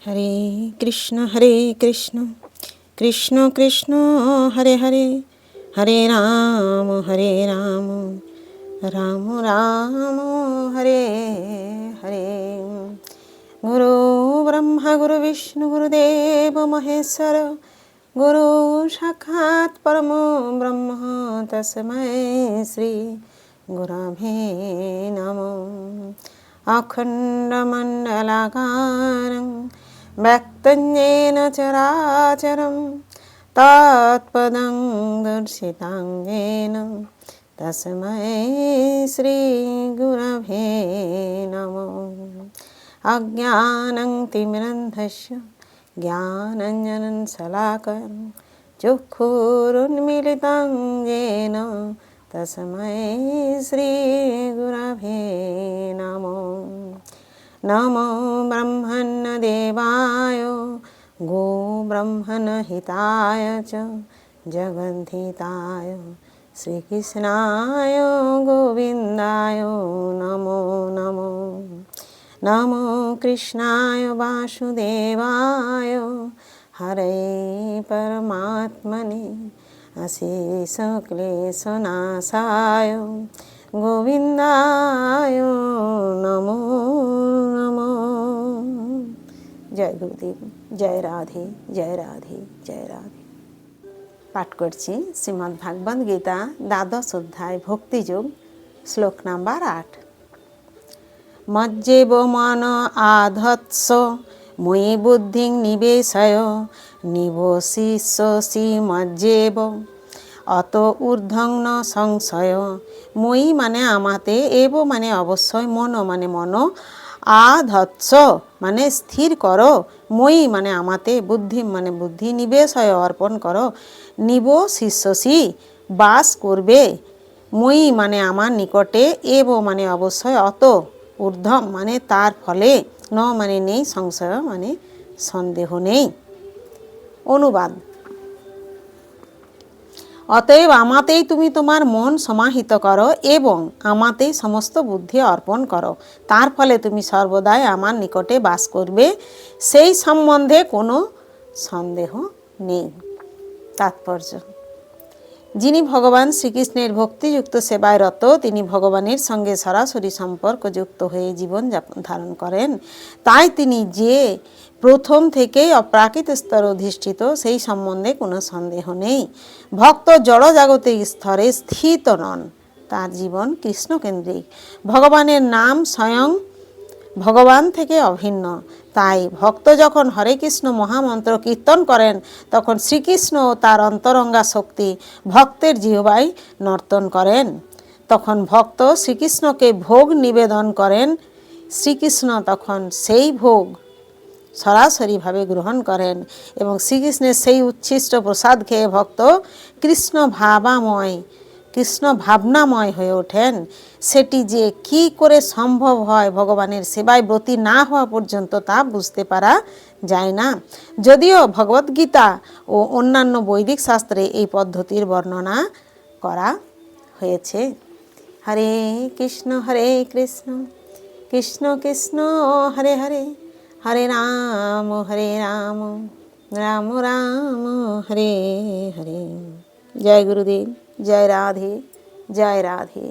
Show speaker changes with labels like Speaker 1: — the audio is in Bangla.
Speaker 1: হরে কৃষ্ণ কৃষ্ণ কৃষ্ণ হরে হরে, হরে রাম রাম রাম হরে হরে। গুরু ব্রহ্মা গুরু বিষ্ণু গুরুদেব মহেশ্বর, গুরু সাক্ষাৎ পরম ব্রহ্ম তস্मै শ্রী গুরবে নমঃ। অখণ্ডমণ্ডলাকারং ব্যক্तं येन চরাচরं তৎপদং দর্শিতাং येन তস্मै শ্রী গুরবে নমঃ। অজ্ঞানং তিমিরন্ধস্য জ্ঞানাঞ্জनं শলাকায়ং চক্ষুरुन्मीलितं येन তস্मै শ্রী গুরবে নমঃ। নমো ব্রহ্মণ্যদেবায় গো ব্রহ্মণহিতায় চ জগদ্ধিতায় শ্রীকৃষ্ণায় গোবিন্দায় নমো নমো। নমো কৃষ্ণায় বাসুদেবায় হরে পরমাত্মনে অশেষক্লেশনাশায় গোবিন্দায় নমো নমো। জয় গুরুদেব, জয় রাধে জয় রাধে জয় রাধে। পাঠ করছি শ্রীমদ্ ভাগবত গীতা দ্বাদশ অধ্যায় ভক্তিযোগ, শ্লোক নাম্বার 8। মজ্জেব মন আধৎস ময়ি বুদ্ধিং নিবেশয় নিবশিষ্যসি মজ্জেব অত ঊর্ধ্বং ন সংশয়। মই মানে আমাতে, এব মানে অবশ্যই, মন মানে মন, আধৎস মানে স্থির করো, মই মানে আমাতে, বুদ্ধি মানে বুদ্ধি, নিবেশয় অর্পণ করো, নিবশিষ্যসি বাস করবে, মই মানে আমার নিকটে, এব মানে অবশ্যই, অত ঊর্ধ্বম মানে তার ফলে, ন মানে নেই, সংশয় মানে সন্দেহ নেই। অনুবাদ: অতএব আমাতেই তুমি তোমার মন সমাহিত করো এবং আমাতেই সমস্ত বুদ্ধি অর্পণ করো, তার ফলে তুমি সর্বদাই আমার নিকটে বাস করবে, সেই সম্বন্ধে কোনো সন্দেহ নেই। তাৎপর্য: যিনি ভগবান শ্রীকৃষ্ণের ভক্তিযুক্ত সেবায় রত, তিনি ভগবানের সঙ্গে সরাসরি সম্পর্কযুক্ত হয়ে জীবন ধারণ করেন, তাই তিনি যে প্রথম থেকেই অপ্রাকৃত স্তরে অধিষ্ঠিত, সেই সম্বন্ধে কোনো সন্দেহ নেই। ভক্ত জড়জাগতিক স্তরে স্থিত নন, তার জীবন কৃষ্ণকেন্দ্রিক। ভগবানের নাম স্বয়ং ভগবান থেকে অভিন্ন, তাই ভক্ত যখন হরে কৃষ্ণ মহামন্ত্র কীর্তন করেন, তখন শ্রীকৃষ্ণ ও তার অন্তরঙ্গা শক্তি ভক্তের জিহ্বায় নর্তন করেন। তখন ভক্ত শ্রীকৃষ্ণকে ভোগ নিবেদন করেন, শ্রীকৃষ্ণ তখন সেই ভোগ সরাসরিভাবে গ্রহণ করেন এবং শ্রীকৃষ্ণের সেই উচ্ছিষ্ট প্রসাদ খেয়ে ভক্ত কৃষ্ণ ভাবনাময় হয়ে ওঠেন। সেটি যে কি করে সম্ভব হয় ভগবানের সেবায় ব্রতী না হওয়া পর্যন্ত তা বুঝতে পারা যায় না, যদিও ভগবদ্গীতা ও অন্যান্য বৈদিক শাস্ত্রে এই পদ্ধতির বর্ণনা করা হয়েছে। হরে কৃষ্ণ কৃষ্ণ কৃষ্ণ হরে হরে, হরে রাম রাম রাম হরে হরে। জয় গুরুদেব, জয় রাধে জয় রাধে।